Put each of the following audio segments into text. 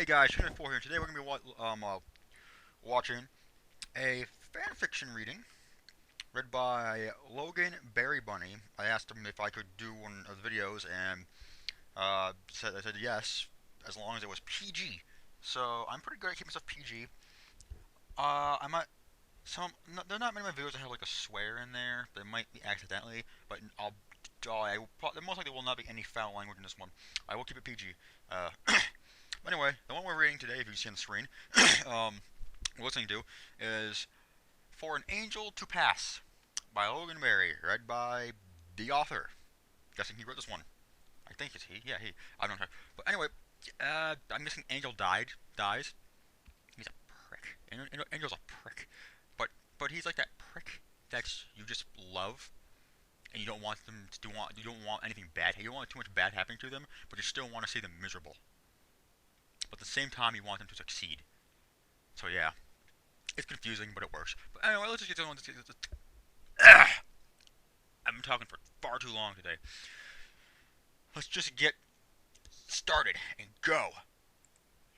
guys, Cheese24 here. Today we're gonna be watching a fanfiction reading read by Loganberrybunny. I asked him if I could do one of the videos, and I said yes, as long as it was PG. So I'm pretty good at keeping stuff PG. I might there are not many of my videos that have like a swear in there. They might be accidentally, but there most likely will not be any foul language in this one. I will keep it PG. Uh, Anyway, the one we're reading today, if you can see on the screen, listening to, is For an Angel to Pass by Logan Berry, read by the author. Guessing he wrote this one. I think it's he. Yeah, he. I don't know. But anyway, I'm guessing Angel dies. He's a prick. Angel's a prick. But he's like that prick that you just love, and you don't want them to you don't want anything bad. You don't want too much bad happening to them, but you still want to see them miserable. But at the same time, you want them to succeed. So yeah, it's confusing, but it works. But anyway, let's just get on. I've been talking for far too long today. Let's just get started and go.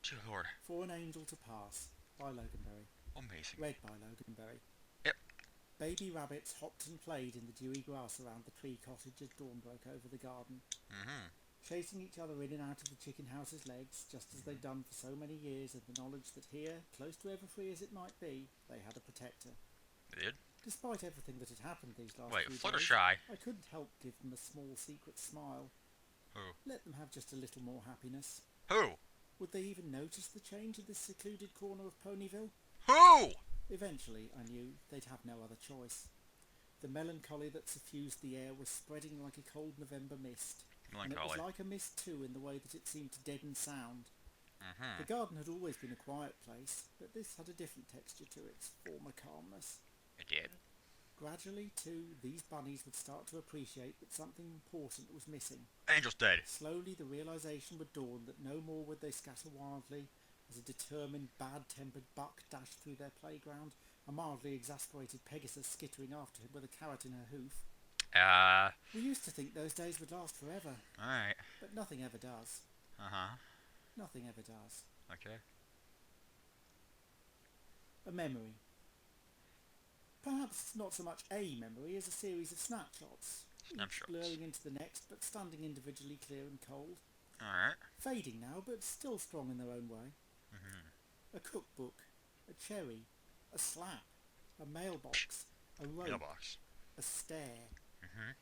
Dear Lord. For an Angel to Pass by Loganberry. Amazing. Read by Loganberry. Yep. Baby rabbits hopped and played in the dewy grass around the tree cottage as dawn broke over the garden. Chasing each other in and out of the chicken house's legs, just as they'd done for so many years, in the knowledge that here, close to Everfree as it might be, they had a protector. They did? Despite everything that had happened these last few days, Fluttershy. I couldn't help give them a small secret smile. Who? Let them have just a little more happiness. Who? Would they even notice the change in this secluded corner of Ponyville? Who? Eventually, I knew they'd have no other choice. The melancholy that suffused the air was spreading like a cold November mist. And it was like a mist too in the way that it seemed to deaden sound. The garden had always been a quiet place, but this had a different texture to its former calmness. It did? Gradually, too, these bunnies would start to appreciate that something important was missing. Angel's dead. Slowly the realisation would dawn that no more would they scatter wildly as a determined, bad-tempered buck dashed through their playground, a mildly exasperated Pegasus skittering after him with a carrot in her hoof. We used to think those days would last forever. Alright. But nothing ever does. Nothing ever does. Okay. A memory. Perhaps not so much a memory as a series of snapshots. Each blurring into the next, but standing individually clear and cold. Alright. Fading now, but still strong in their own way. A cookbook. A cherry. A slap. A mailbox. A rope. A stare.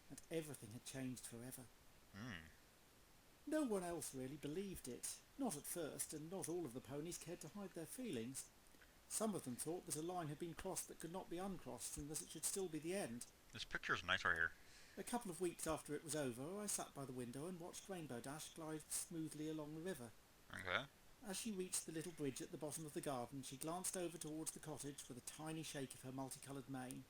And everything had changed forever. No one else really believed it. Not at first, and not all of the ponies cared to hide their feelings. Some of them thought that a line had been crossed that could not be uncrossed, and that it should still be the end. This picture is nice right here. A couple of weeks after it was over, I sat by the window and watched Rainbow Dash glide smoothly along the river. Okay. As she reached the little bridge at the bottom of the garden, she glanced over towards the cottage with a tiny shake of her multicoloured mane.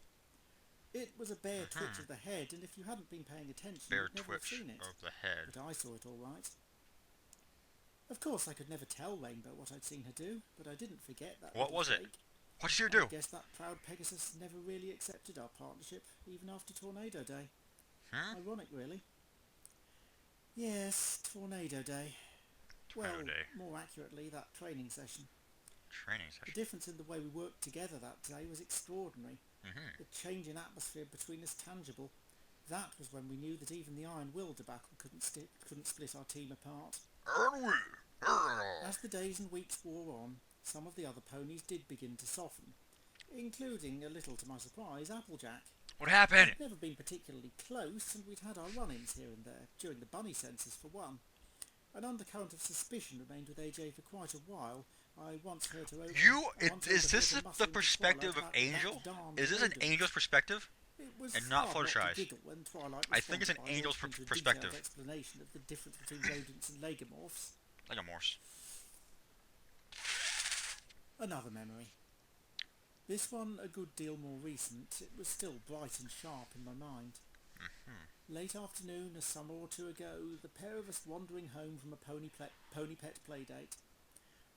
It was a bare twitch of the head, and if you hadn't been paying attention, you'd never have seen it. Of the head. But I saw it all right. Of course, I could never tell Rainbow what I'd seen her do, but I didn't forget that. What was it? What did she do? I guess that proud Pegasus never really accepted our partnership, even after Tornado Day. Ironic, really. Yes, Tornado Day. More accurately, that training session. The difference in the way we worked together that day was extraordinary. The change in atmosphere between us tangible. That was when we knew that even the Iron Will debacle couldn't split our team apart. As the days and weeks wore on, some of the other ponies did begin to soften, including, a little to my surprise, Applejack. What happened? We'd never been particularly close, and we'd had our run-ins here and there, during the bunny census for one. An undercurrent of suspicion remained with AJ for quite a while. I once heard her is this the perspective of Angel? Is this an Angel's perspective? And not Fluttershy's? I think it's an Angel's perspective. Explanation of the difference between rodents and legomorphs. Legomorphs. Another memory. This one a good deal more recent. It was still bright and sharp in my mind. Late afternoon, a summer or two ago, the pair of us wandering home from a pony pet playdate.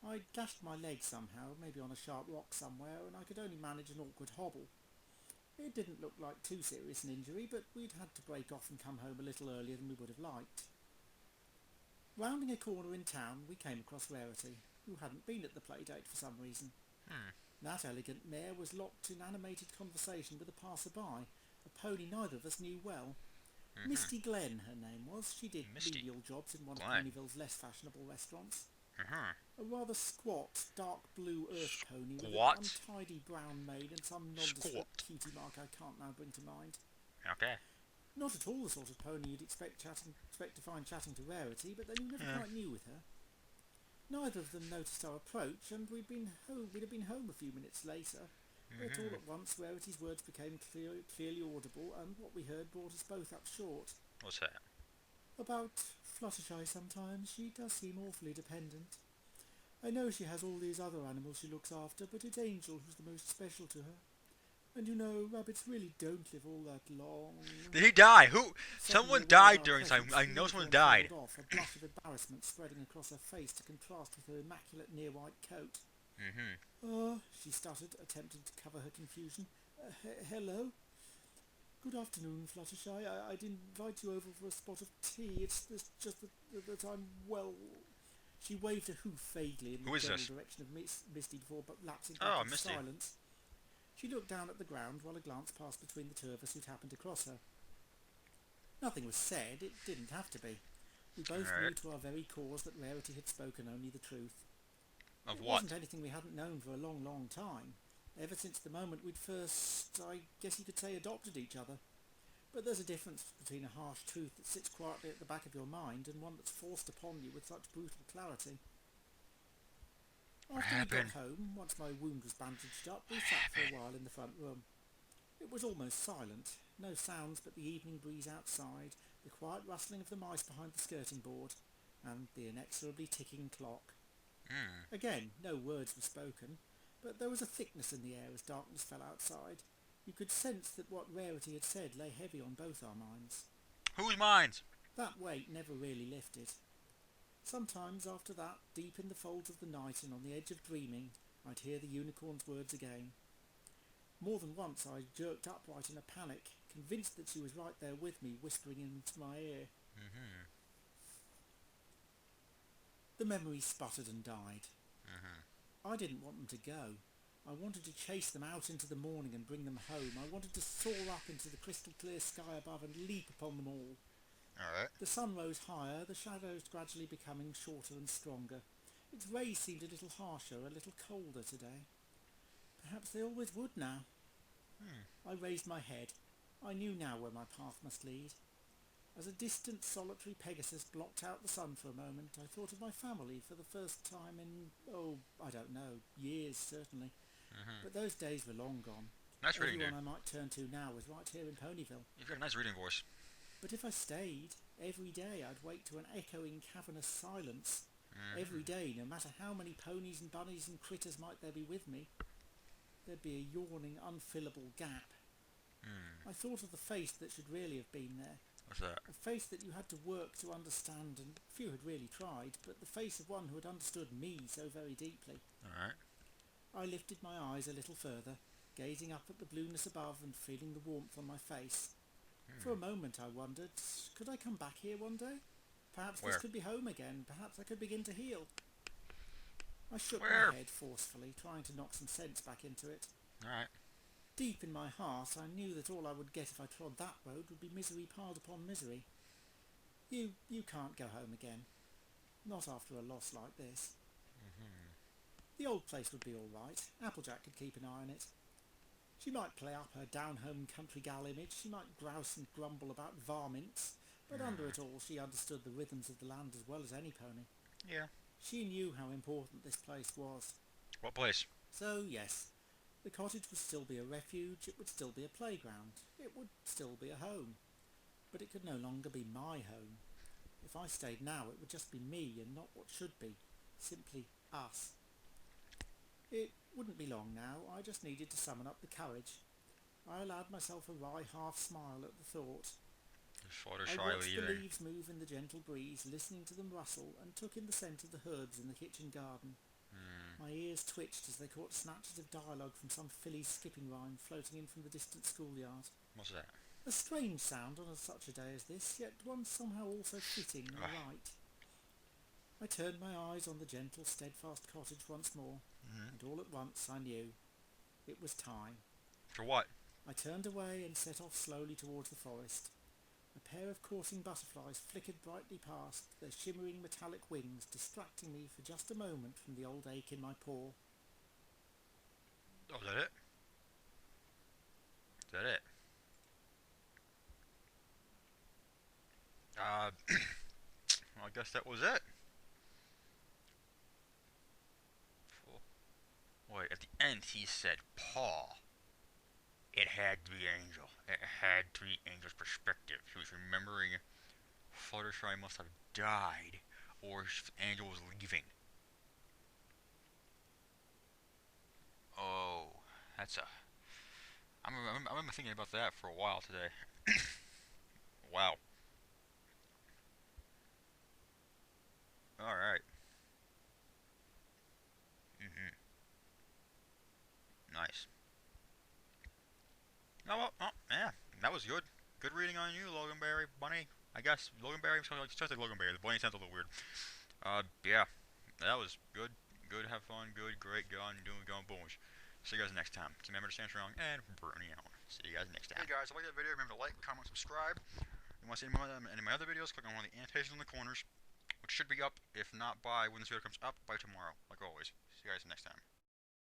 I gashed my leg somehow, maybe on a sharp rock somewhere, and I could only manage an awkward hobble. It didn't look like too serious an injury, but we'd had to break off and come home a little earlier than we would have liked. Rounding a corner in town, we came across Rarity. who hadn't been at the playdate for some reason. Hmm. That elegant mare was locked in animated conversation with a passer-by, a pony neither of us knew well. Misty Glen, her name was. She did menial jobs in one of Ponyville's less fashionable restaurants. A rather squat, dark blue earth pony with an untidy brown mane and some nondescript cutie mark I can't now bring to mind. Okay. Not at all the sort of pony you'd expect to find chatting to Rarity, but then you never quite knew with her. Neither of them noticed our approach, and we'd have been home a few minutes later. But all at once, Rarity's words became clearly audible, and what we heard brought us both up short. What's that? About Fluttershy sometimes. She does seem awfully dependent. I know she has all these other animals she looks after, but it's Angel who's the most special to her. And you know, rabbits really don't live all that long. Did he die? Who? Someone died during this time. I know someone died. Off, a blush of embarrassment spreading across her face to contrast with her immaculate near-white coat. She stuttered, attempting to cover her confusion. Hello? Good afternoon, Fluttershy. I'd invite you over for a spot of tea. It's just that I'm well... She waved a hoof vaguely in the general direction of Misty before but lapsing back into silence. She looked down at the ground while a glance passed between the two of us who'd happened to cross her. Nothing was said. It didn't have to be. We both knew to our very cores that Rarity had spoken only the truth. Of what? It wasn't anything we hadn't known for a long, long time. Ever since the moment we'd first, I guess you could say, adopted each other. But there's a difference between a harsh truth that sits quietly at the back of your mind and one that's forced upon you with such brutal clarity. After we got home, once my wound was bandaged up, we sat for a while in the front room. It was almost silent. No sounds but the evening breeze outside, the quiet rustling of the mice behind the skirting board, and the inexorably ticking clock. Again, no words were spoken, but there was a thickness in the air as darkness fell outside. You could sense that what Rarity had said lay heavy on both our minds. Whose minds? That weight never really lifted. Sometimes after that, deep in the folds of the night and on the edge of dreaming, I'd hear the unicorn's words again. More than once I jerked upright in a panic, convinced that she was right there with me, whispering into my ear. The memory sputtered and died. I didn't want them to go. I wanted to chase them out into the morning and bring them home. I wanted to soar up into the crystal clear sky above and leap upon them all. The sun rose higher, the shadows gradually becoming shorter and stronger. Its rays seemed a little harsher, a little colder today. Perhaps they always would now. I raised my head. I knew now where my path must lead. As a distant solitary Pegasus blocked out the sun for a moment, I thought of my family for the first time in, I don't know, years certainly. But those days were long gone. Nice reading, dude. Everyone I might turn to now was right here in Ponyville. You've got a nice reading voice. But if I stayed, every day I'd wake to an echoing cavernous silence. Every day, no matter how many ponies and bunnies and critters might there be with me, there'd be a yawning, unfillable gap. I thought of the face that should really have been there. What's that? A face that you had to work to understand, and few had really tried, but the face of one who had understood me so very deeply. I lifted my eyes a little further, gazing up at the blueness above and feeling the warmth on my face. For a moment I wondered, could I come back here one day? Perhaps this could be home again, perhaps I could begin to heal. I shook my head forcefully, trying to knock some sense back into it. Deep in my heart I knew that all I would get if I trod that road would be misery piled upon misery. You can't go home again. Not after a loss like this. The old place would be all right. Applejack could keep an eye on it. She might play up her down-home country gal image, she might grouse and grumble about varmints, but under it all she understood the rhythms of the land as well as any pony. She knew how important this place was. What place? So, yes, the cottage would still be a refuge, it would still be a playground, it would still be a home. But it could no longer be my home. If I stayed now, it would just be me and not what should be. Simply us. It wouldn't be long now. I just needed to summon up the courage. I allowed myself a wry half-smile at the thought. I watched the leaves move in the gentle breeze, listening to them rustle, and took in the scent of the herbs in the kitchen garden. My ears twitched as they caught snatches of dialogue from some filly's skipping rhyme floating in from the distant schoolyard. What's that? A strange sound on such a day as this, yet one somehow also fitting and right. I turned my eyes on the gentle, steadfast cottage once more, and all at once I knew it was time. For what? I turned away and set off slowly towards the forest. A pair of coursing butterflies flickered brightly past, their shimmering metallic wings distracting me for just a moment from the old ache in my paw. Oh, is that it? Is that it? Well, I guess that was it. Wait, at the end he said paw. It had to be Angel. It had to be Angel's perspective. He was remembering Fluttershy must have died, or Angel was leaving. Oh, that's a... I remember thinking about that for a while today. Wow. Alright. Nice. Oh, yeah. That was good. Good reading on you, Loganberrybunny. I guess Loganberry sounds like Loganberry. The bunny sounds a little weird. Yeah. That was good. Good, have fun. Good, great, going, boom. See you guys next time. Remember to stand strong and burning out. See you guys next time. Hey guys, if you like that video, remember to like, comment, subscribe. If you want to see any of my other videos, click on one of the annotations in the corners, which should be up, if not by when this video comes up, by tomorrow, like always. See you guys next time.